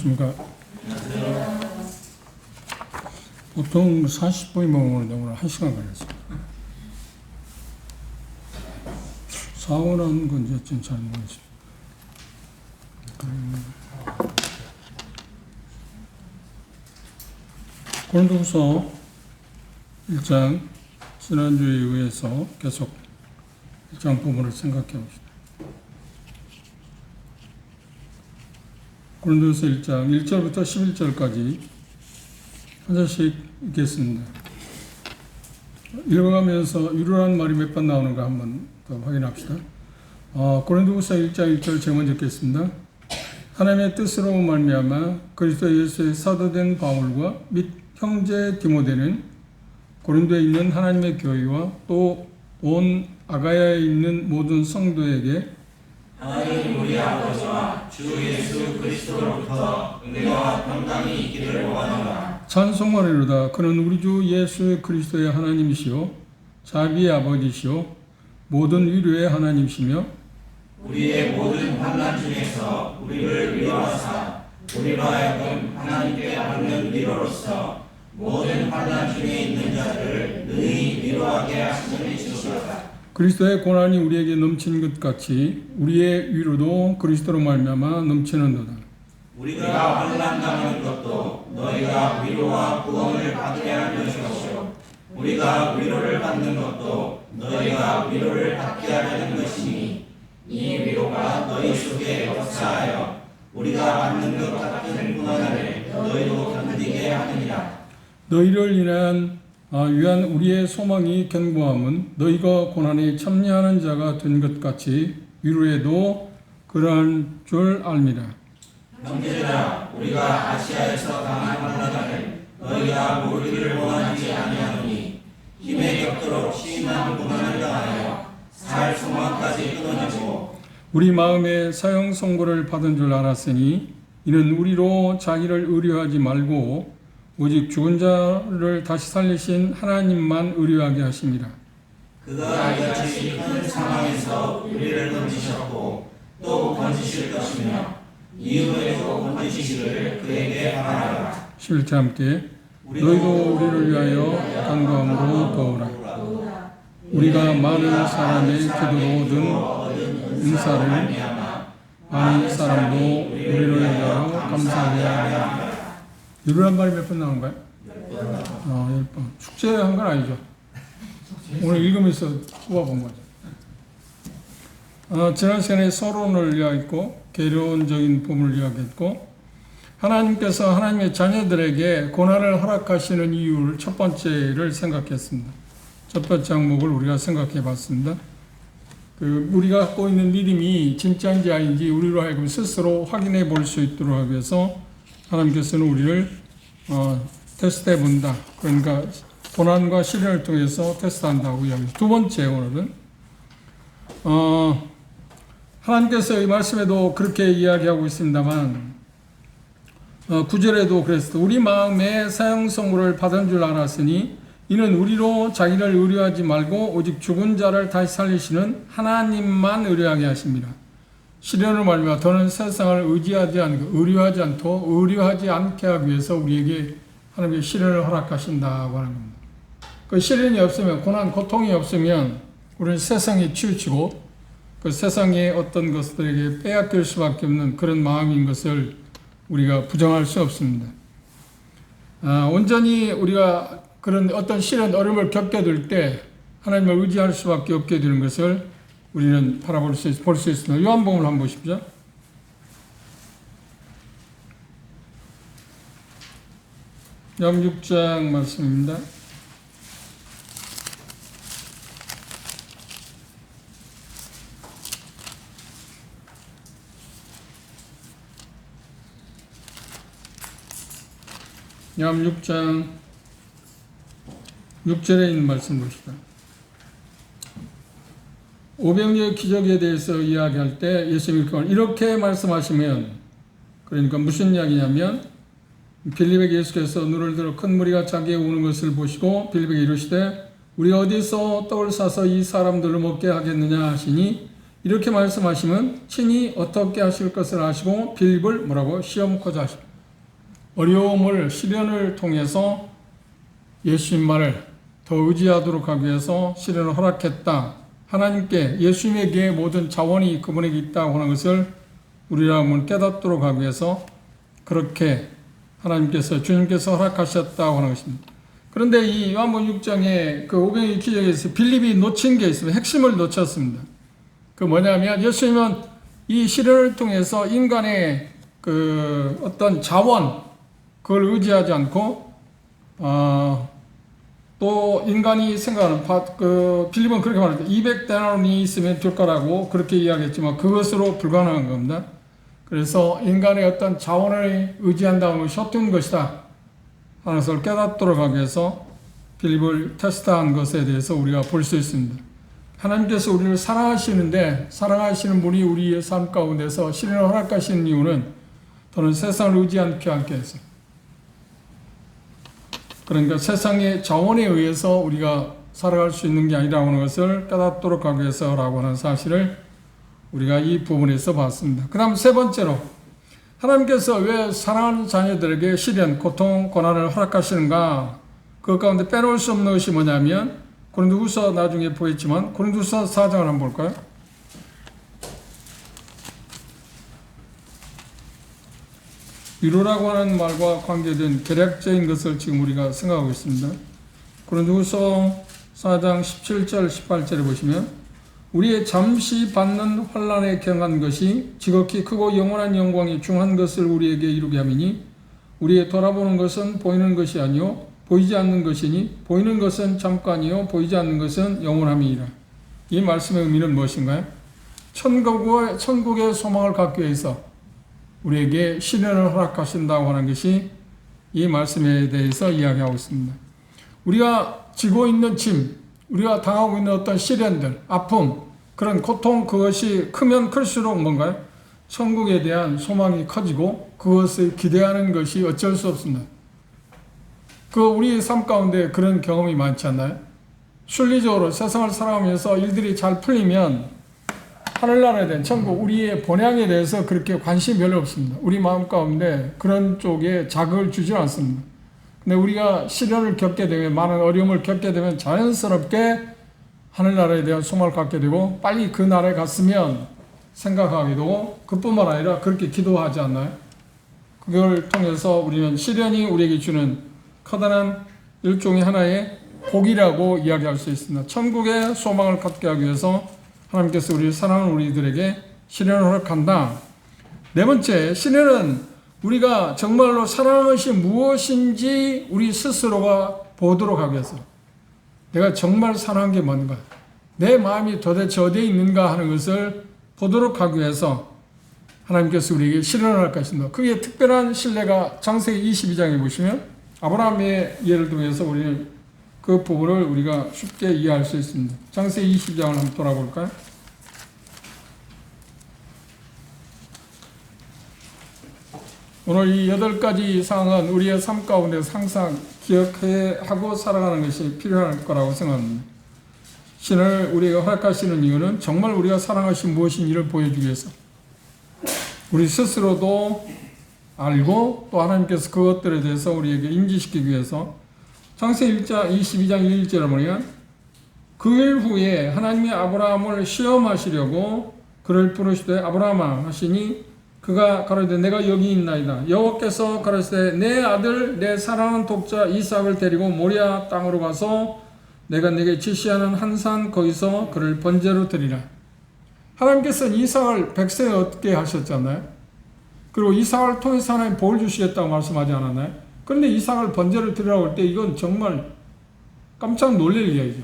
그러니까 보통 40분이면 오는데 오늘 1시간 걸렸어요. 사원한 건지 잘 모르겠어요. 고린도후서 1장 지난주에 의해서 계속 1장 부분을 생각해 봅시다. 고린도후서 1장 1절부터 11절까지 한 절씩 읽겠습니다. 읽어가면서 유로라는 말이 몇 번 나오는가 한번 더 확인합시다. 고린도후서 1장 1절 제가 먼저 읽겠습니다. 하나님의 뜻으로 말미암아 그리스도 예수의 사도된 바울과 및 형제 디모데는 고린도에 있는 하나님의 교회와 또 온 아가야에 있는 모든 성도에게 하나님 우리 아버지와 주 예수 그리스도로부터 은혜와 평강이 있기를 원하노라. 찬송하리로다. 그는 우리 주 예수 그리스도의 하나님이시요 자비의 아버지시요 모든 위로의 하나님이시며 우리의 모든 환난 중에서 우리를 위로하사 우리로 하여금 하나님께 받는 위로로서 모든 환난 중에 있는 자들을 능히 위로하게 하시는 이시로다. 그리스도의 고난이 우리에게 넘친 것 같이 우리의 위로도 그리스도로 말미암아 넘치는도다. 우리가 환난 당하는 것도 너희가 위로와 구원을 받게 하는 것이요 우리가 위로를 받는 것도 너희가 위로를 받게 하려는 것이니 이 위로가 너희 속에 역사하여 우리가 받는 것 같은 고난을 너희도 견디게 하느니라. 너희를 위한 우리의 소망이 견고함은 너희가 고난에 참여하는 자가 된 것 같이 위로에도 그러한 줄 압니다. 형제들아, 우리가 아시아에서 당한 환난을 너희가 모르기를 원하지 아니하노니 힘에 겹도록 심한 고난을 당하여 살 소망까지 끊어지고 우리 마음에 사형 선고를 받은 줄 알았으니 이는 우리로 자기를 의뢰하지 말고 오직 죽은 자를 다시 살리신 하나님만 의뢰하게 하심이라. 그가 이같이 큰 상황에서 우리를 건지셨고 또 건지실 것이며 이후에도 건지시기를 그에게 바라라. 11절 함께 너희도 우리를 위하여 간구함으로 도우라. 우리가 많은 사람의 기도로 얻은 은사를 많은 사람도 우리를 위하여 감사하게 하라. 유로란 말이 몇 번 나온 거야? 10번. 축제한 건 아니죠. 오늘 읽으면서 뽑아본 거죠. 지난 시간에 서론을 이야기했고 계론적인 부분을 이야기했고 하나님께서 하나님의 자녀들에게 고난을 허락하시는 이유를 첫 번째를 생각했습니다. 첫 번째 항목을 우리가 생각해 봤습니다. 우리가 갖고 있는 믿음이 진짜인지 아닌지 우리로 하여금 스스로 확인해 볼 수 있도록 하기 위해서 하나님께서는 우리를 테스트해 본다. 그러니까 고난과 시련을 통해서 테스트한다고 이야기합니다. 두 번째 오늘은 하나님께서 이 말씀에도 그렇게 이야기하고 있습니다만 9절에도 그랬습니다. 우리 마음에 사형 선고를 받은 줄 알았으니 이는 우리로 자기를 의뢰하지 말고 오직 죽은 자를 다시 살리시는 하나님만 의뢰하게 하십니다. 시련을 말미암아 더는 세상을 의지하지 않고 의뢰하지 않게 하기 위해서 우리에게 하나님의 시련을 허락하신다고 하는 겁니다. 그 시련이 없으면 고통이 없으면 우리는 세상에 치우치고 그 세상의 어떤 것들에게 빼앗길 수밖에 없는 그런 마음인 것을 우리가 부정할 수 없습니다. 온전히 우리가 그런 어떤 시련, 어려움을 겪게 될 때 하나님을 의지할 수밖에 없게 되는 것을 우리는 볼 수 있습니다. 요한복음을 한번 보십시오. 요한 6장 말씀입니다. 요한 6장 6절에 있는 말씀 보시다. 오병이의 기적에 대해서 이야기할 때 예수님이 이렇게 말씀하시면 그러니까 무슨 이야기냐면 빌립에게 예수께서 눈을 들어 큰 무리가 자기에 오는 것을 보시고 빌립에게 이르시되 우리가 어디서 떡을 사서 이 사람들을 먹게 하겠느냐 하시니 이렇게 말씀하시면 친히 어떻게 하실 것을 아시고 빌립을 뭐라고 시험코자 하십니다. 어려움을 시련을 통해서 예수님만을 더 의지하도록 하기 위해서 시련을 허락했다. 하나님께 예수님에게 모든 자원이 그분에게 있다고 하는 것을 우리가 한번 깨닫도록 하기 위해서 그렇게 주님께서 허락하셨다고 하는 것입니다. 그런데 이 요한복음 6장에 그 오병이어 기적에서 빌립이 놓친 게 있습니다. 핵심을 놓쳤습니다. 그 뭐냐면 예수님은 이 시련을 통해서 인간의 그 어떤 자원, 그걸 의지하지 않고 또 인간이 생각하는 빌립은 그렇게 말합니다. 200데나리온이 있으면 될 거라고 그렇게 이야기했지만 그것으로 불가능한 겁니다. 그래서 인간의 어떤 자원을 의지한다는 것이 헛된 것이다 하는 것을 깨닫도록 하기 위해서 빌립을 테스트한 것에 대해서 우리가 볼 수 있습니다. 하나님께서 우리를 사랑하시는데 사랑하시는 분이 우리의 삶 가운데서 시련을 허락하시는 이유는 더는 세상을 의지하지 않게 해서, 그러니까 세상의 자원에 의해서 우리가 살아갈 수 있는 게 아니라고 하는 것을 깨닫도록 하기 위해서라고 하는 사실을 우리가 이 부분에서 봤습니다. 그 다음 세 번째로, 하나님께서 왜 사랑하는 자녀들에게 시련, 고통, 고난을 허락하시는가? 그 가운데 빼놓을 수 없는 것이 뭐냐면 고린도후서 나중에 보겠지만 고린도후서 4장을 한번 볼까요? 위로라고 하는 말과 관계된 개략적인 것을 지금 우리가 생각하고 있습니다. 고린도후서 4장 17절 18절에 보시면 우리의 잠시 받는 환난에 경한 것이 지극히 크고 영원한 영광이 중한 것을 우리에게 이루게 함이니 우리의 돌아보는 것은 보이는 것이 아니요 보이지 않는 것이니 보이는 것은 잠깐이요 보이지 않는 것은 영원함이니라. 이 말씀의 의미는 무엇인가요? 천국의 소망을 갖기 위해서 우리에게 시련을 허락하신다고 하는 것이 이 말씀에 대해서 이야기하고 있습니다. 우리가 지고 있는 짐, 우리가 당하고 있는 어떤 시련들, 아픔, 그런 고통, 그것이 크면 클수록 뭔가요? 천국에 대한 소망이 커지고 그것을 기대하는 것이 어쩔 수 없습니다. 우리의 삶 가운데 그런 경험이 많지 않나요? 순리적으로 세상을 살아가면서 일들이 잘 풀리면 하늘나라에 대한 천국, 우리의 본향에 대해서 그렇게 관심이 별로 없습니다. 우리 마음 가운데 그런 쪽에 자극을 주지 않습니다. 근데 우리가 시련을 겪게 되면, 많은 어려움을 겪게 되면 자연스럽게 하늘나라에 대한 소망을 갖게 되고 빨리 그 나라에 갔으면 생각하게 되고, 그뿐만 아니라 그렇게 기도하지 않나요? 그걸 통해서 우리는 시련이 우리에게 주는 커다란 일종의 하나의 복이라고 이야기할 수 있습니다. 천국의 소망을 갖게 하기 위해서 하나님께서 우리 사랑하는 우리들에게 시련을 허락한다. 네 번째, 시련은 우리가 정말로 사랑하는 것이 무엇인지 우리 스스로가 보도록 하기 위해서, 내가 정말 사랑한 게 뭔가, 내 마음이 도대체 어디에 있는가 하는 것을 보도록 하기 위해서 하나님께서 우리에게 시련을 허락하신다. 그게 특별한 신뢰가 창세기 22장에 보시면 아브라함의 예를 통해서 우리는 그 부분을 우리가 쉽게 이해할 수 있습니다. 창세기 22장을 한번 돌아볼까요? 오늘 이 8가지 사항은 우리의 삶 가운데서 항상 기억하고 살아가는 것이 필요할 거라고 생각합니다. 신을 우리가 허락하시는 이유는 정말 우리가 사랑하신 무엇인지를 보여주기 위해서, 우리 스스로도 알고 또 하나님께서 그것들에 대해서 우리에게 인지시키기 위해서, 창세기 22장 1절에 보면 그 일 후에 하나님이 아브라함을 시험하시려고 그를 부르시되 아브라함아 하시니 그가 가로되 내가 여기 있나이다. 여호와께서 가로시되 내 아들 내 사랑하는 독자 이삭을 데리고 모리아 땅으로 가서 내가 내게 지시하는 한 산 거기서 그를 번제로 드리라. 하나님께서는 이삭을 백성에 얻게 하셨잖아요. 그리고 이삭을 통해서 하나님 복을 주시겠다고 말씀하지 않았나요? 그런데 이삭을 번제로 드리라고 할 때 이건 정말 깜짝 놀랄 이야기죠.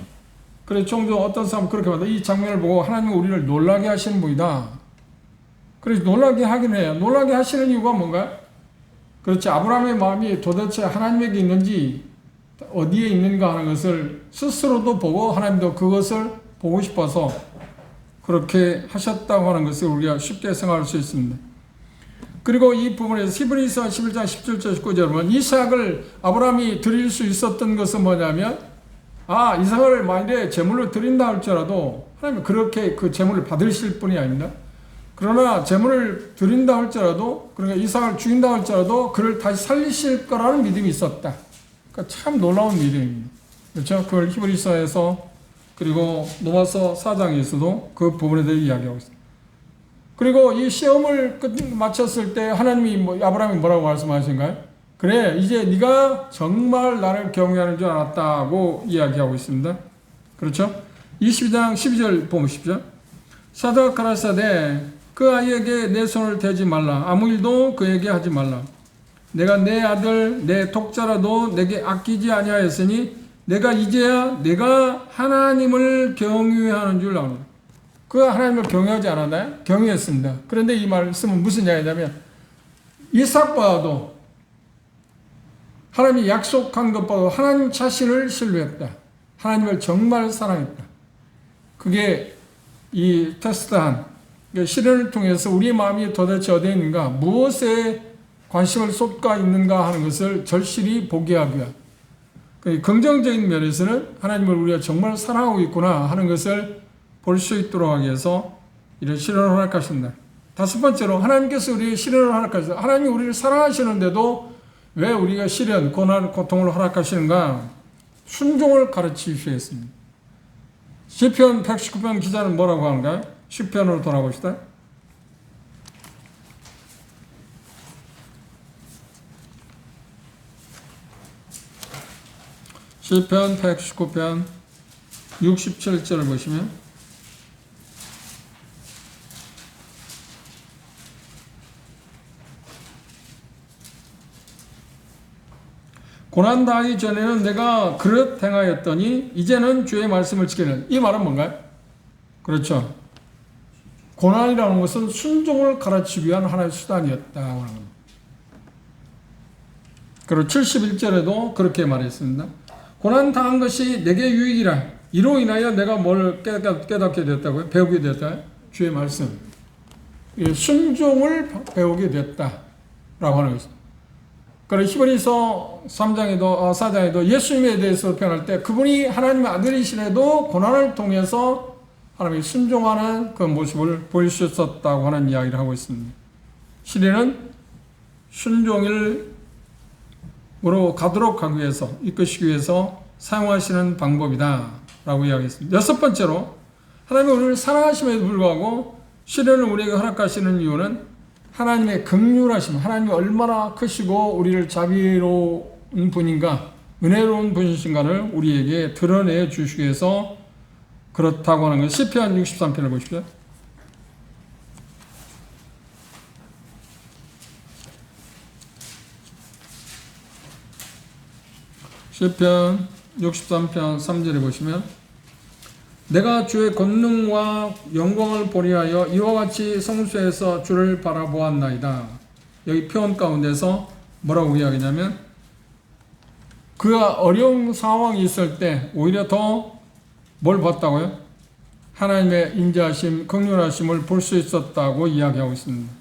그래서 종종 어떤 사람은 그렇게 말합니다. 이 장면을 보고 하나님은 우리를 놀라게 하시는 분이다. 그래서 놀라게 하긴 해요. 놀라게 하시는 이유가 뭔가요? 그렇지, 아브라함의 마음이 도대체 하나님에게 있는지 어디에 있는가 하는 것을 스스로도 보고 하나님도 그것을 보고 싶어서 그렇게 하셨다고 하는 것을 우리가 쉽게 생각할 수 있습니다. 그리고 이 부분에서 히브리서 11장 17절 19절에 보면 이삭을 아브라함이 드릴 수 있었던 것은 뭐냐면, 이삭을 만일에 제물로 드린다 할지라도 하나님은 그렇게 그 제물을 받으실 분이 아닙니다. 그러나 재물을 드린다 할지라도, 그러니까 이삭을 죽인다 할지라도 그를 다시 살리실 거라는 믿음이 있었다. 그러니까 참 놀라운 믿음입니다. 그렇죠? 그걸 히브리서에서 그리고 로마서 4장에서도 그 부분에 대해 이야기하고 있습니다. 그리고 이 시험을 마쳤을 때 하나님이 아브라함이 뭐라고 말씀하신가요? 그래, 이제 네가 정말 나를 경외하는 줄 알았다고 이야기하고 있습니다. 그렇죠? 22장 12절 보십시오. 사도가 가라사대 그 아이에게 내 손을 대지 말라. 아무 일도 그에게 하지 말라. 내가 내 아들 내 독자라도 내게 아끼지 아니하였으니 내가 이제야 내가 하나님을 경외하는 줄 아노라. 그 하나님을 경외하지 않았나요? 경외했습니다. 그런데 이 말씀은 무슨 이야기냐면 이삭보다도 하나님이 약속한 것보다 하나님 자신을 신뢰했다. 하나님을 정말 사랑했다. 그게 이 테스트한 시련을 통해서 우리의 마음이 도대체 어디에 있는가, 무엇에 관심을 쏟가 있는가 하는 것을 절실히 보게 하기 위한, 긍정적인 면에서는 하나님을 우리가 정말 사랑하고 있구나 하는 것을 볼 수 있도록 하기 위해서 이런 시련을 허락하신다. 다섯 번째로 하나님께서 우리의 시련을 허락하신다. 하나님이 우리를 사랑하시는데도 왜 우리가 시련, 고난, 고통을 허락하시는가? 순종을 가르치기 위해서입니다. 시편 119편 기자는 뭐라고 하는가요? 시편으로 돌아봅시다. 시편 119편 67절을 보시면 고난 당하기 전에는 내가 그릇 행하였더니 이제는 주의 말씀을 지키는, 이 말은 뭔가요? 그렇죠. 고난이라는 것은 순종을 가르치기 위한 하나의 수단이었다고 하는 겁니다. 그리고 71절에도 그렇게 말했습니다. 고난 당한 것이 내게 유익이라. 이로 인하여 내가 뭘 깨닫게 되었다고요? 배우게 되었다. 주의 말씀. 순종을 배우게 되었다라고 하는 것입니다. 그리고 히브리서 4장에도 예수님에 대해서 표현할 때 그분이 하나님의 아들이시라도 고난을 통해서 하나님이 순종하는 그 모습을 보여주셨다고 하는 이야기를 하고 있습니다. 시련은 순종으로 가도록 하기 위해서, 이끄시기 위해서 사용하시는 방법이다 라고 이야기했습니다. 여섯 번째로 하나님이 우리를 사랑하심에도 불구하고 시련을 우리에게 허락하시는 이유는 하나님의 긍휼하심, 하나님이 얼마나 크시고 우리를 자비로운 분인가, 은혜로운 분이신가를 우리에게 드러내 주시기 위해서 그렇다고 하는 것. 시편 63편을 보십시오. 시편 63편 3절에 보시면 내가 주의 권능과 영광을 보리하여 이와 같이 성소에서 주를 바라보았나이다. 여기 표현 가운데서 뭐라고 이야기냐면 그가 어려운 상황이 있을 때 오히려 더 뭘 봤다고요? 하나님의 인자하심, 긍휼하심을 볼 수 있었다고 이야기하고 있습니다.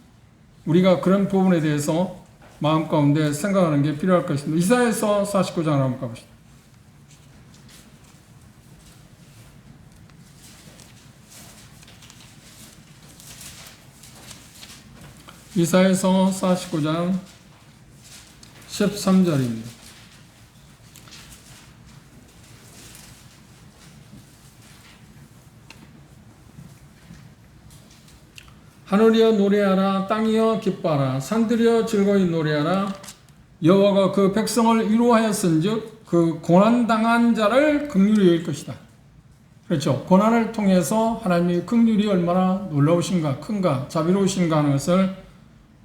우리가 그런 부분에 대해서 마음 가운데 생각하는 게 필요할 것입니다. 이사야서 49장을 한번 가봅시다. 이사야서 49장 13절입니다. 하늘이여 노래하라, 땅이여 기뻐하라, 산들이여 즐거이 노래하라. 여호와가 그 백성을 위로하였은즉 그 고난당한 자를 긍휼히 여길 것이다. 그렇죠. 고난을 통해서 하나님의 긍휼이 얼마나 놀라우신가, 큰가, 자비로우신가 하는 것을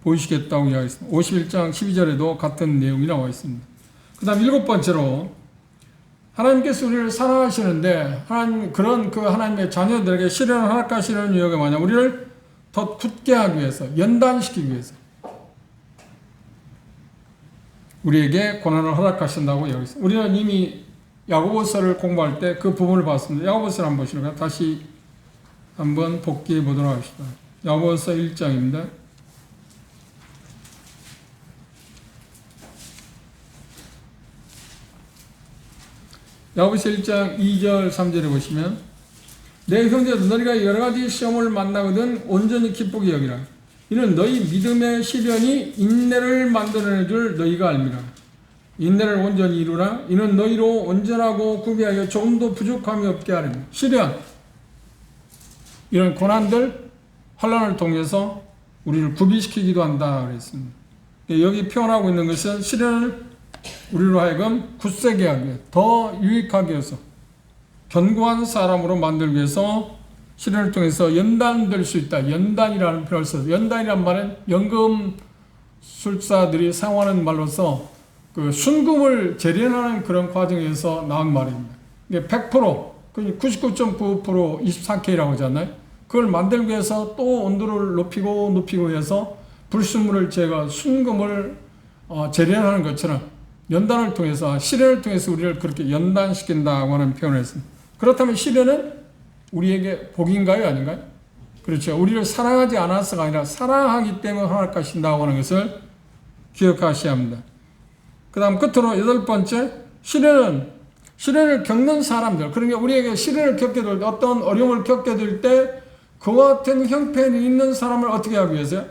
보이시겠다고 이야기했습니다. 51장 12절에도 같은 내용이 나와 있습니다. 그 다음 일곱 번째로 하나님께서 우리를 사랑하시는데 그런 하나님의 자녀들에게 시련을 허락하시는 이유가 뭐냐? 우리를 더 굳게 하기 위해서, 연단시키기 위해서 우리에게 고난을 허락하신다고 이야기했습니다. 우리는 이미 야고보서를 공부할 때 그 부분을 봤습니다. 야고보서를 한번 보시는가? 다시 한번 복기해 보도록 합시다. 야고보서 1장입니다. 야고보서 1장 2절 3절에 보시면 내 형제들 너희가 여러 가지 시험을 만나거든 온전히 기쁘게 여기라. 이는 너희 믿음의 시련이 인내를 만들어내 줄 너희가 알미라. 인내를 온전히 이루라. 이는 너희로 온전하고 구비하여 조금도 부족함이 없게 하리라. 시련, 이런 고난들, 환난을 통해서 우리를 구비시키기도 한다 그랬습니다. 여기 표현하고 있는 것은 시련을 우리로 하여금 굳세게 하기 위해, 더 유익하게 해서 견고한 사람으로 만들기 위해서 시련을 통해서 연단될 수 있다. 연단이라는 표현을 써서, 연단이란 말은 연금술사들이 사용하는 말로서 그 순금을 재련하는 그런 과정에서 나온 말입니다. 이게 100%, 99.9% 24K라고 하잖아요. 그걸 만들기 위해서 또 온도를 높이고 해서 불순물을 제거, 순금을 재련하는 것처럼 연단을 통해서, 시련을 통해서 우리를 그렇게 연단시킨다고 하는 표현을 했습니다. 그렇다면 시련은 우리에게 복인가요? 아닌가요? 그렇죠. 우리를 사랑하지 않아서가 아니라 사랑하기 때문에 허락하신다고 하신다고 하는 것을 기억하셔야 합니다. 그 다음 끝으로 8번째, 시련을 겪는 사람들, 그러니까 우리에게 시련을 겪게 될 때, 어떤 어려움을 겪게 될 때 그와 같은 형편이 있는 사람을 어떻게 하기 위해서요?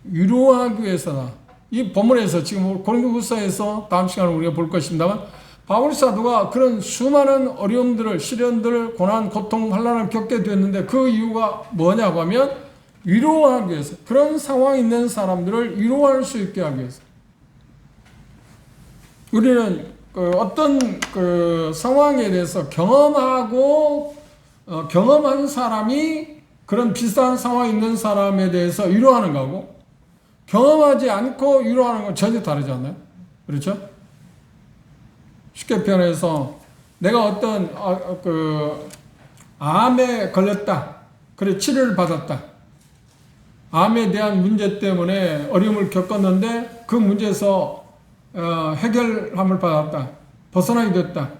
위로하기 위해서다. 이 본문에서 지금 고린도후서에서 다음 시간에 우리가 볼 것입니다만, 바울 사도가 그런 수많은 어려움들을, 시련들을, 고난, 고통, 환난을 겪게 됐는데 그 이유가 뭐냐고 하면 위로하기 위해서, 그런 상황에 있는 사람들을 위로할 수 있게 하기 위해서. 우리는 어떤 상황에 대해서 경험한 사람이 그런 비슷한 상황에 있는 사람에 대해서 위로하는 거고, 경험하지 않고 위로하는 건 전혀 다르지 않나요? 그렇죠? 쉽게 표현해서 내가 어떤 암에 걸렸다. 그래 치료를 받았다. 암에 대한 문제 때문에 어려움을 겪었는데 그 문제에서 해결함을 받았다. 벗어나게 됐다.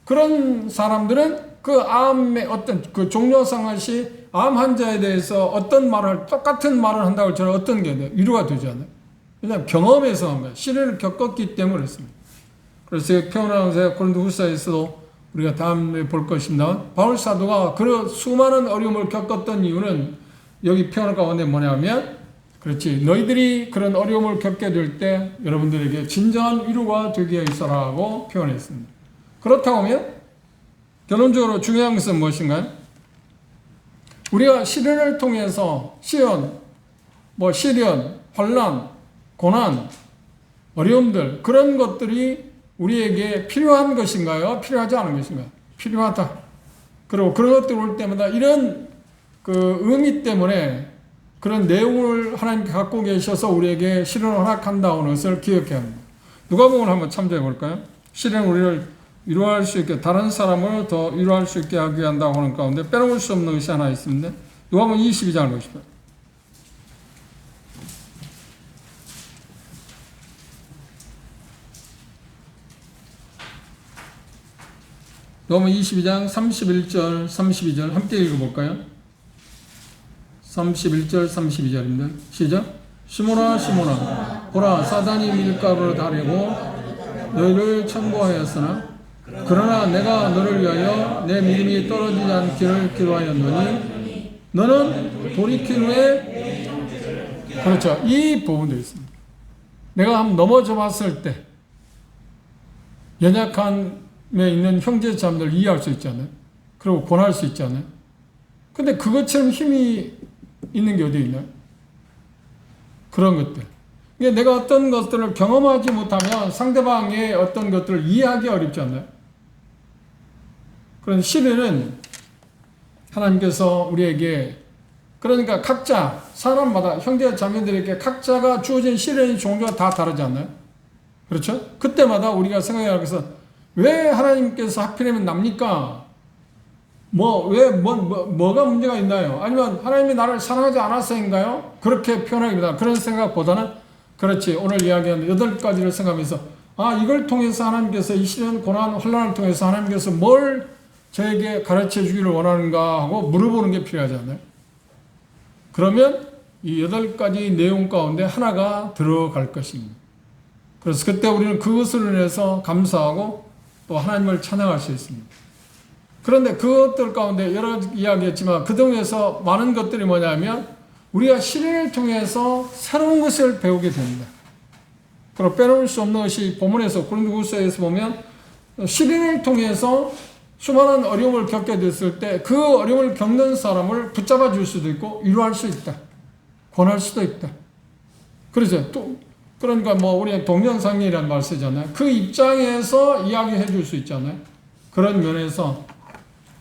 그런 사람들은 그 암의 어떤 그 종려상하시 암 환자에 대해서 어떤 말을, 똑같은 말을 한다고 저는 어떤 게 돼요? 위로가 되지 않아요? 왜냐하면 경험에서 한 거예요. 시련을 겪었기 때문에 그렇습니다. 그래서 표현하면서 고린도후서에서도 우리가 다음에 볼 것입니다. 바울 사도가 그런 수많은 어려움을 겪었던 이유는 여기 표현 가운데 뭐냐면, 그렇지, 너희들이 그런 어려움을 겪게 될 때 여러분들에게 진정한 위로가 되게 있어라고 표현했습니다. 그렇다고 하면 결론적으로 중요한 것은 무엇인가요? 우리가 시련을 통해서 시련, 환난, 고난, 어려움들, 그런 것들이 우리에게 필요한 것인가요? 필요하지 않은 것인가요? 필요하다. 그리고 그런 것들 올 때마다 이런 그 의미 때문에 그런 내용을 하나님께 갖고 계셔서 우리에게 시련을 허락한다는 것을 기억해야 합니다. 누가복음을 한번 참조해 볼까요? 시련은 우리를 위로할 수 있게, 다른 사람을 더 위로할 수 있게 하게 한다고 하는 가운데 빼놓을 수 없는 것이 하나 있습니다. 누가복음 22장을 보십시오. 누가복음 22장 31절, 32절 함께 읽어볼까요? 31절, 32절입니다. 시작. 시몬아, 시몬아, 보라, 사단이 밀가루를 다리고 너희를 천부하였으나 그러나 내가 너를 위하여 내 믿음이 떨어지지 않기를 기도하였노니 너는 돌이킨 후에, 그렇죠, 이 부분도 있습니다. 내가 한번 넘어져 봤을 때 연약함에 있는 형제자매들 이해할 수 있잖아요. 그리고 권할 수 있잖아요. 근데 그것처럼 힘이 있는 게 어디 있나요? 그런 것들. 그러니까 내가 어떤 것들을 경험하지 못하면 상대방의 어떤 것들을 이해하기 어렵지 않나요? 그런 시련은 하나님께서 우리에게, 그러니까 각자 사람마다 형제 자매들에게 각자가 주어진 시련이 종류가 다 다르지 않나요? 그렇죠? 그때마다 우리가 생각해야 해서 왜 하나님께서 하필이면 납니까? 뭐가 문제가 있나요? 아니면 하나님이 나를 사랑하지 않아서인가요? 그렇게 표현하기보다, 그런 생각보다는, 그렇지, 오늘 이야기한 8가지를 생각하면서, 이걸 통해서 하나님께서 이 시련, 고난, 환난을 통해서 하나님께서 뭘 저에게 가르쳐 주기를 원하는가 하고 물어보는 게 필요하잖아요. 그러면 이 8가지 내용 가운데 하나가 들어갈 것입니다. 그래서 그때 우리는 그것을 인해서 감사하고 또 하나님을 찬양할 수 있습니다. 그런데 그것들 가운데 여러 이야기했지만 그 중에서 많은 것들이 뭐냐면 우리가 시련을 통해서 새로운 것을 배우게 됩니다. 그리고 빼놓을 수 없는 것이 본문에서 고린도후서에서 보면 시련을 통해서 수많은 어려움을 겪게 됐을 때 그 어려움을 겪는 사람을 붙잡아 줄 수도 있고 위로할 수 있다. 권할 수도 있다. 그렇죠. 또 그러니까 뭐 우리가 동년상이라는 말 쓰잖아요. 그 입장에서 이야기해 줄 수 있잖아요. 그런 면에서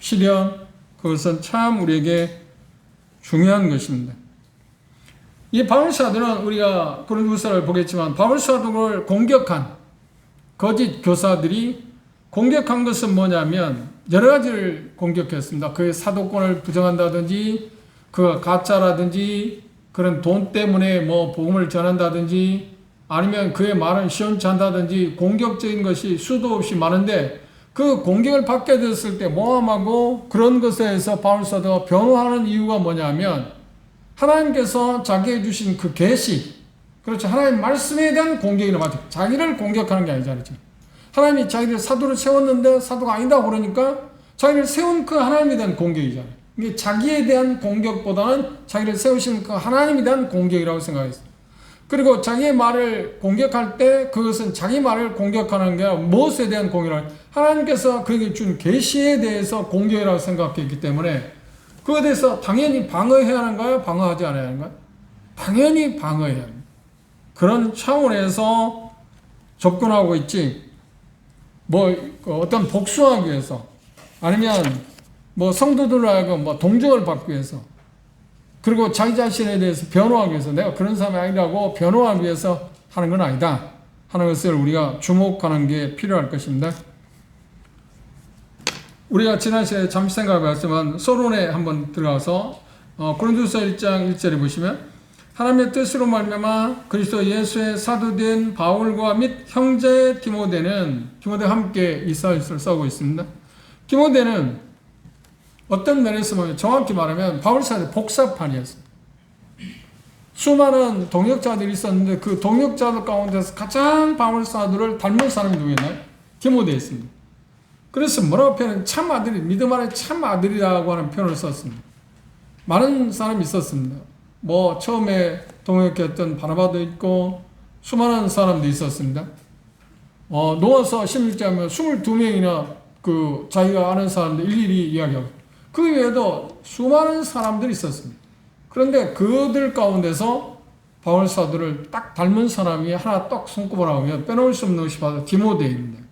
시련 그것은 참 우리에게 중요한 것입니다. 이 바울사도는 우리가 고린도후서를 보겠지만 바울사도를 공격한 거짓 교사들이 공격한 것은 뭐냐면 여러 가지를 공격했습니다. 그의 사도권을 부정한다든지 그가 가짜라든지 그런 돈 때문에 뭐 복음을 전한다든지 아니면 그의 말은 시원찮다든지 공격적인 것이 수도 없이 많은데 그 공격을 받게 됐을 때 모함하고 그런 것에 대해서 바울사도가 변호하는 이유가 뭐냐면 하나님께서 자기에 주신 그 계시, 그렇죠. 하나님 말씀에 대한 공격이란 말이죠. 자기를 공격하는 게 아니잖아요. 하나님이 자기를 사도를 세웠는데 사도가 아니다 그러니까 자기를 세운 그 하나님에 대한 공격이잖아요. 이게 자기에 대한 공격보다는 자기를 세우신 그 하나님에 대한 공격이라고 생각했어요. 그리고 자기의 말을 공격할 때 그것은 자기 말을 공격하는 게 아니라 무엇에 대한 공격이라고 하나님께서 그에게 준 계시에 대해서 공격이라고 생각했기 때문에 그것에 대해서 당연히 방어해야 하는가요? 방어하지 않아야 하는가요? 당연히 방어해야 합니다. 그런 차원에서 접근하고 있지 뭐 어떤 복수하기 위해서 아니면 뭐 성도들로 하여금 뭐 동정을 받기 위해서 그리고 자기 자신에 대해서 변호하기 위해서 내가 그런 사람이 아니라고 변호하기 위해서 하는 건 아니다 하는 것을 우리가 주목하는 게 필요할 것입니다. 우리가 지난 시간에 잠시 생각해봤지만 서론에 한번 들어가서 고린도서 1장 1절에 보시면 하나님의 뜻으로 말미암아 그리스도 예수의 사도된 바울과 및 형제 디모데는 디모데와 함께 이사야서를 써고 있습니다. 디모데는 어떤 면에서 보면 정확히 말하면 바울사도의 복사판이었어요. 수많은 동역자들이 있었는데 그 동역자들 가운데서 가장 바울사도를 닮은 사람이 누구였나요? 디모데였습니다. 그래서 뭐라고 표현은 참 아들이 믿음 안에 참 아들이라고 하는 표현을 썼습니다. 많은 사람이 있었습니다. 뭐 처음에 동역했던 바나바도 있고 수많은 사람도 있었습니다. 놓아서 16장에 22명이나 그 자기가 아는 사람들 일일이 이야기하고 그 외에도 수많은 사람들이 있었습니다. 그런데 그들 가운데서 바울 사도를 딱 닮은 사람이 하나 딱 손꼽으라고 하면 빼놓을 수 없는 것이 바로 디모데입니다.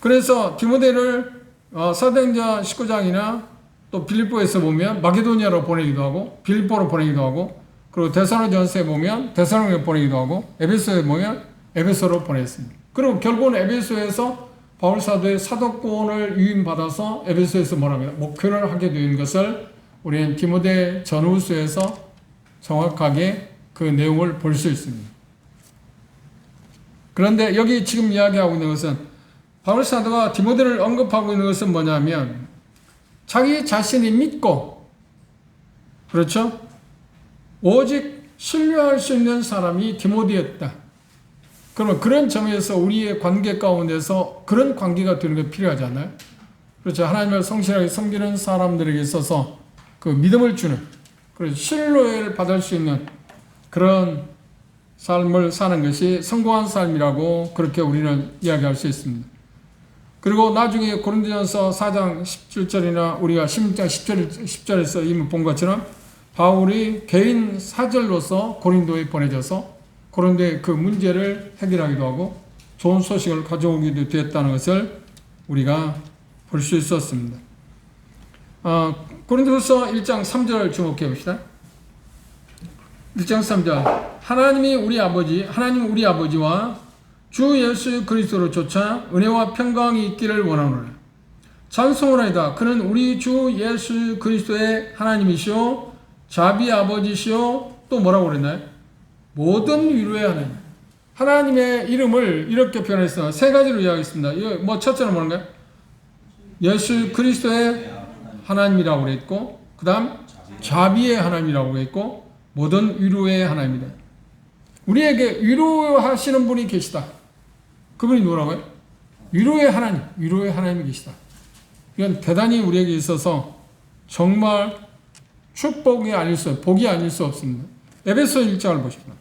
그래서 디모데를 사도행전 19장이나 또 빌립보에서 보면 마게도니아로 보내기도 하고 빌립보로 보내기도 하고 그리고 데살로니가전서에 보면 데살로니가 보내기도 하고 에베소에 보면 에베소로 보냈습니다. 그리고 결국은 에베소에서 바울 사도의 사도권을 위임받아서 에베소에서 뭐랍니다. 목회를 하게 된 것을 우리는 디모데 전후서에서 정확하게 그 내용을 볼 수 있습니다. 그런데 여기 지금 이야기하고 있는 것은 바울 사도가 디모데를 언급하고 있는 것은 뭐냐면 자기 자신이 믿고 그렇죠? 오직 신뢰할 수 있는 사람이 디모데였다. 그러면 그런 점에서 우리의 관계 가운데서 그런 관계가 되는 게 필요하잖아요. 그렇죠. 하나님을 성실하게 섬기는 사람들에게 있어서 그 믿음을 주는 그래서 신뢰를 받을 수 있는 그런 삶을 사는 것이 성공한 삶이라고 그렇게 우리는 이야기할 수 있습니다. 그리고 나중에 고린도전서 4장 17절이나 우리가 16장 10절에서 이미 본 것처럼 바울이 개인 사절로서 고린도에 보내져서 고린도의 그 문제를 해결하기도 하고 좋은 소식을 가져오기도 되었다는 것을 우리가 볼 수 있었습니다. 고린도서 1장 3절을 주목해 봅시다. 1장 3절 하나님 우리 아버지와 주 예수 그리스도로 쫓아 은혜와 평강이 있기를 원하노라. 찬송하나이다. 그는 우리 주 예수 그리스도의 하나님이시오 자비의 아버지시오 또 뭐라고 그랬나요? 모든 위로의 하나님. 하나님의 이름을 이렇게 표현해서 세 가지로 이야기했습니다. 이거 뭐 첫째는 뭐인가요? 예수 그리스도의 하나님이라고 그랬고 그 다음 자비의 하나님이라고 그랬고 모든 위로의 하나님이다. 우리에게 위로하시는 분이 계시다. 그분이 누구라고요? 위로의 하나님, 위로의 하나님이 계시다. 이건 대단히 우리에게 있어서 정말 축복이 아닐 수, 복이 아닐 수 없습니다. 에베소 1장을 보십시오.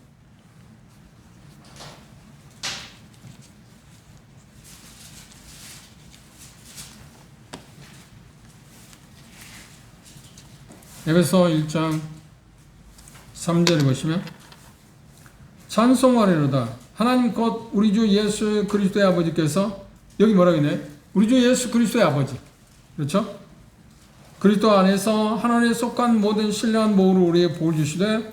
에베소 1장 3절을 보시면 찬송하리로다 하나님 곧 우리 주 예수 그리스도의 아버지께서, 여기 뭐라고 했네? 우리 주 예수 그리스도의 아버지, 그렇죠? 그리스도 안에서 하나님에 속한 모든 신령한 모으로 우리의 복을 주시되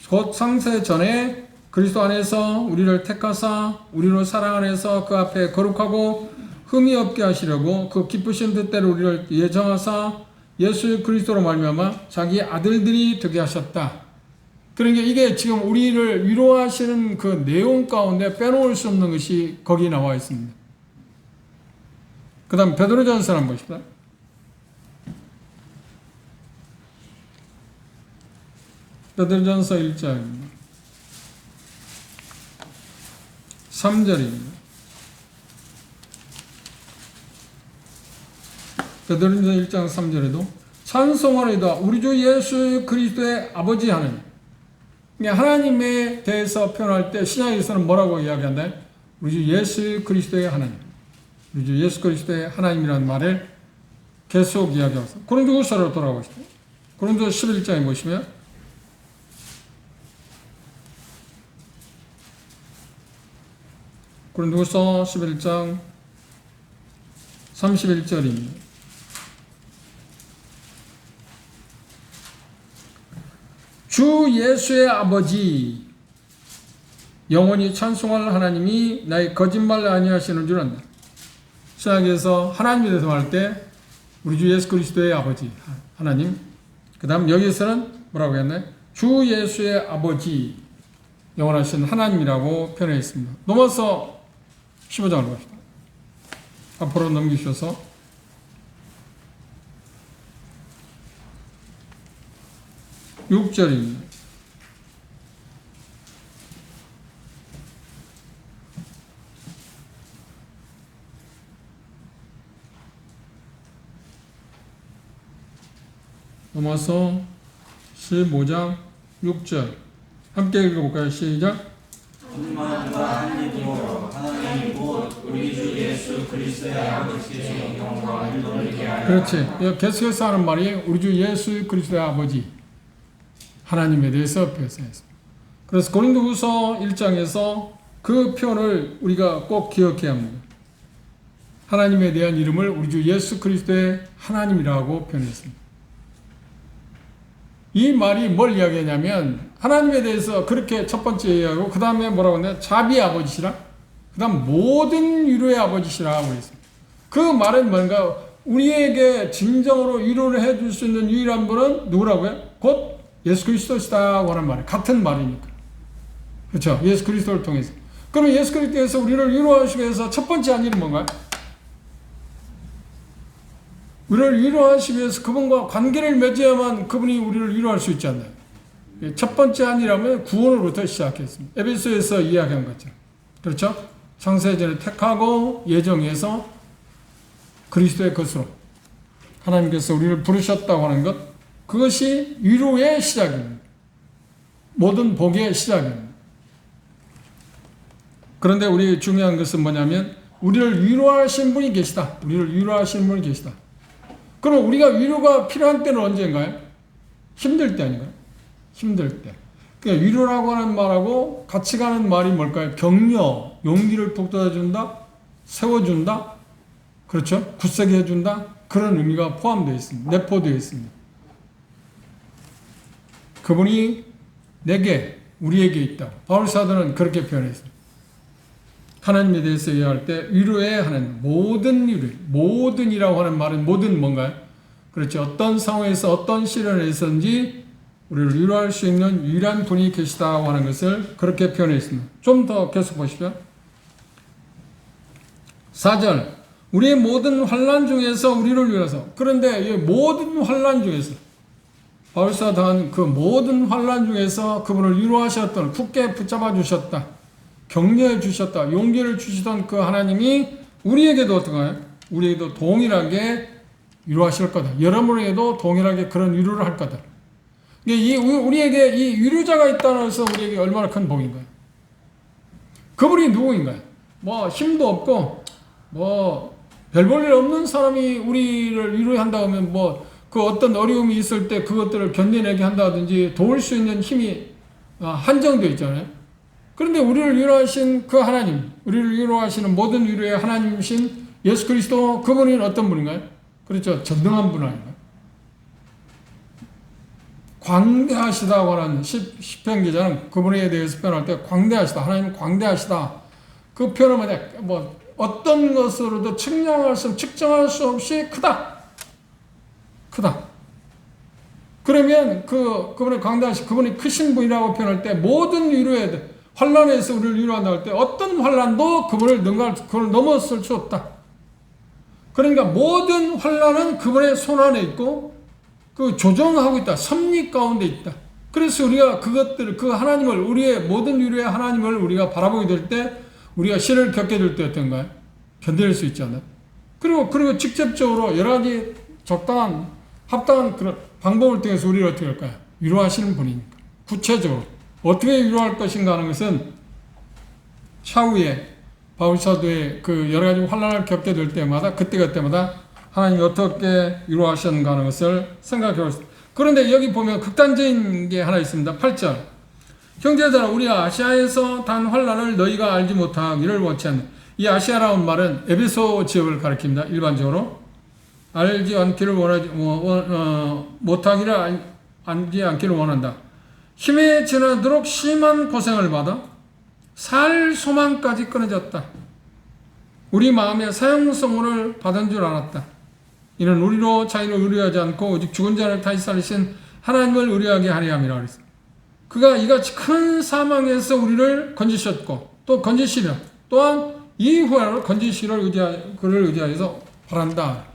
곧 상세 전에 그리스도 안에서 우리를 택하사 우리로 사랑 안에서 그 앞에 거룩하고 흠이 없게 하시려고 그 기쁘신 뜻대로 우리를 예정하사 예수 그리스도로 말미암아 자기 아들들이 되게 하셨다. 그러니까 이게 지금 우리를 위로하시는 그 내용 가운데 빼놓을 수 없는 것이 거기 나와 있습니다. 그 다음 베드로전서 한번 보십시다. 베드로전서 1장입니다. 3절입니다. 베드로전서 1장 3절에도 찬송하리이다 우리 주 예수 그리스도의 아버지 하나님. 하나님에 대해서 표현할 때 신약에서는 뭐라고 이야기한다? 우리 주 예수 그리스도의 하나님. 우리 주 예수 그리스도의 하나님이라는 말을 계속 이야기하고 있습니다. 고린도후서로 돌아가시죠. 고린도 11장에 보시면 고린도후서 11장 31절입니다. 주 예수의 아버지 영원히 찬송할 하나님이 나의 거짓말 아니하시는 줄 안다. 신약에서 하나님에 대해서 말할 때 우리 주 예수 그리스도의 아버지 하나님, 그 다음 여기서는 뭐라고 했나요? 주 예수의 아버지 영원하신 하나님이라고 표현했습니다. 넘어서 15장을 봅시다. 앞으로 넘기셔서 6절입니다. 넘어서 15장 6절 함께 읽어볼까요? 시작. 천만과 한 입으로 하나님 곧 우리 주 예수 그리스도의 아버지께서 영광을 돌리게 하여. 그렇지. 계속해서 하는 말이 우리 주 예수 그리스도의 아버지 하나님에 대해서 표현했습니다. 그래서 고린도후서 1장에서 그 표현을 우리가 꼭 기억해야 합니다. 하나님에 대한 이름을 우리 주 예수 그리스도의 하나님이라고 표현했습니다. 이 말이 뭘 이야기하냐면 하나님에 대해서 그렇게 첫 번째 이야기하고 그 다음에 뭐라고 했냐? 자비의 아버지시라, 그 다음 모든 위로의 아버지시라고 했습니다. 그 말은 뭔가 우리에게 진정으로 위로를 해줄 수 있는 유일한 분은 누구라고요? 곧 예수 그리스도시다고 하는 말이에요. 같은 말이니까. 그렇죠? 예수 그리스도를 통해서. 그러면 예수 그리스도에서 우리를 위로하시기 위해서 첫 번째 한 일은 뭔가요? 우리를 위로하시기 위해서 그분과 관계를 맺어야만 그분이 우리를 위로할 수 있지 않나요? 첫 번째 한 일이라면 구원으로부터 시작했습니다. 에베소에서 이야기한 것처럼. 그렇죠? 창세전에 택하고 예정해서 그리스도의 것으로 하나님께서 우리를 부르셨다고 하는 것, 그것이 위로의 시작입니다. 모든 복의 시작입니다. 그런데 우리 중요한 것은 뭐냐면 우리를 위로하신 분이 계시다. 우리를 위로하신 분이 계시다. 그럼 우리가 위로가 필요한 때는 언제인가요? 힘들 때 아닌가요? 힘들 때. 그러니까 위로라고 하는 말하고 같이 가는 말이 뭘까요? 격려, 용기를 북돋아준다, 세워준다, 그렇죠? 굳세게 해준다, 그런 의미가 포함되어 있습니다. 내포되어 있습니다. 그분이 내게, 우리에게 있다. 바울 사도는 그렇게 표현했습니다. 하나님에 대해서 이야기할 때 위로의 하나님, 모든 위로, 모든이라고 하는 말은 모든 뭔가요? 그렇죠. 어떤 상황에서 어떤 시련에서든지 우리를 위로할 수 있는 유일한 분이 계시다고 하는 것을 그렇게 표현했습니다. 좀 더 계속 보십시오. 4절, 우리의 모든 환난 중에서 우리를 위해서. 그런데 이 모든 환난 중에서 바울사 당한 그 모든 환난 중에서 그분을 위로하셨던, 굳게 붙잡아 주셨다, 격려해 주셨다, 용기를 주시던 그 하나님이 우리에게도 어떤가요? 우리에게도 동일하게 위로하실 거다. 여러분에게도 동일하게 그런 위로를 할 거다. 우리에게 이 위로자가 있다는 것은 우리에게 얼마나 큰 복인가요? 그분이 누구인가요? 뭐 힘도 없고 뭐 별 볼 일 없는 사람이 우리를 위로한다 하면 뭐 그 어떤 어려움이 있을 때 그것들을 견뎌내게 한다든지 도울 수 있는 힘이 한정되어 있잖아요. 그런데 우리를 위로하신 그 하나님, 우리를 위로하시는 모든 위로의 하나님이신 예수 그리스도, 그분은 어떤 분인가요? 그렇죠. 전능한 분 아닌가요? 광대하시다고 하는 시편 기자는 그분에 대해서 표현할 때 광대하시다, 하나님 광대하시다, 그 표현은 뭐 어떤 것으로도 측정할 수 없이 크다. 그러면 그분의 광대하신, 그분이 크신 분이라고 표현할 때 모든 위로에 환란에서 우리를 위로한다 할 때 어떤 환란도 그분을 넘어설 수 없다. 그러니까 모든 환란은 그분의 손 안에 있고 그 조정하고 있다. 섭리 가운데 있다. 그래서 우리가 그 하나님을, 우리의 모든 위로의 하나님을 우리가 바라보게 될 때, 우리가 시련을 겪게 될 때 어떤가요? 견딜 수 있잖아요. 그리고 직접적으로 여러 가지 합당한 그런 방법을 통해서 우리를 어떻게 할까요? 위로하시는 분이니까. 구체적으로 어떻게 위로할 것인가 하는 것은 차후에 바울 사도의 그 여러 가지 환난을 겪게 될 때마다, 그때마다 하나님이 어떻게 위로하셨는가 하는 것을 생각해 보겠습니다. 그런데 여기 보면 극단적인 게 하나 있습니다. 8절. 형제들아, 우리 아시아에서 단 환난을 너희가 알지 못하기를 원치 않네. 이 아시아라는 말은 에베소 지역을 가리킵니다. 일반적으로. 알지 않기를 못하기를 알지 않기를 원한다. 힘에 지나도록 심한 고생을 받아 살 소망까지 끊어졌다. 우리 마음에 사형선고를 받은 줄 알았다. 이는 우리로 자기를 의뢰하지 않고 오직 죽은 자를 다시 살리신 하나님을 의뢰하게 하려 함이라 그랬어. 그가 이같이 큰 사망에서 우리를 건지셨고 또 건지시려 또한 이후에 건지시를 그를 의지하여서 바란다.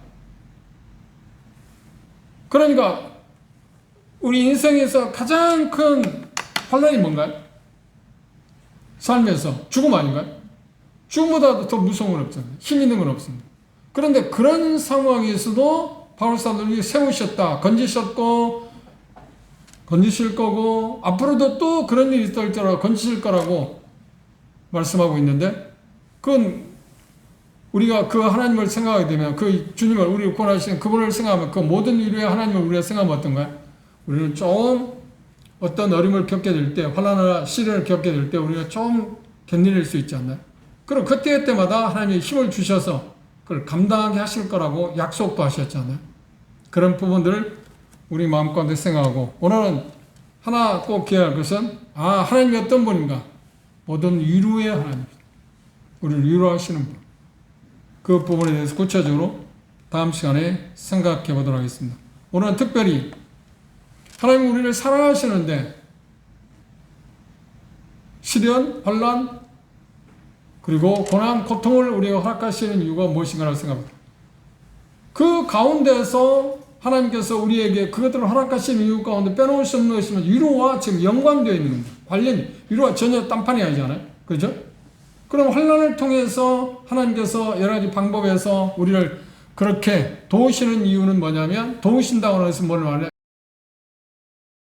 그러니까 우리 인생에서 가장 큰 환난이 뭔가요? 삶에서 죽음 아닌가요? 죽음보다 더 무서운 건 없잖아요. 힘 있는 건 없습니다. 그런데 그런 상황에서도 바울 사도를 세우셨다, 건지셨고, 건지실 거고, 앞으로도 또 그런 일이 있을지라도 건지실 거라고 말씀하고 있는데, 그건 우리가 그 하나님을 생각하게 되면, 그 주님을, 우리를 구원하시는 그분을 생각하면, 그 모든 위로의 하나님을 우리가 생각하면 어떤가요? 우리는 좀 어떤 어려움을 겪게 될 때, 환난이나 시련을 겪게 될 때 우리가 좀 견뎌낼 수 있지 않나요? 그럼 그때마다 하나님이 힘을 주셔서 그걸 감당하게 하실 거라고 약속도 하셨잖아요. 그런 부분들을 우리 마음 가운데 생각하고, 오늘은 하나 꼭 기억할 것은, 하나님이 어떤 분인가? 모든 위로의 하나님, 우리를 위로하시는 분. 그 부분에 대해서 구체적으로 다음 시간에 생각해 보도록 하겠습니다. 오늘은 특별히 하나님 우리를 사랑하시는데 시련, 환난, 그리고 고난, 고통을 우리가 허락하시는 이유가 무엇인가라고 생각합니다. 그 가운데서 하나님께서 우리에게 그것들을 허락하시는 이유 가운데 빼놓을 수 없는 것이면 위로와 지금 연관되어 있는 겁니다. 관련이, 위로와 전혀 딴판이 아니잖아요. 그죠? 그럼 환난을 통해서 하나님께서 여러 가지 방법에서 우리를 그렇게 도우시는 이유는 뭐냐면, 도우신다고 해서 뭘 말해?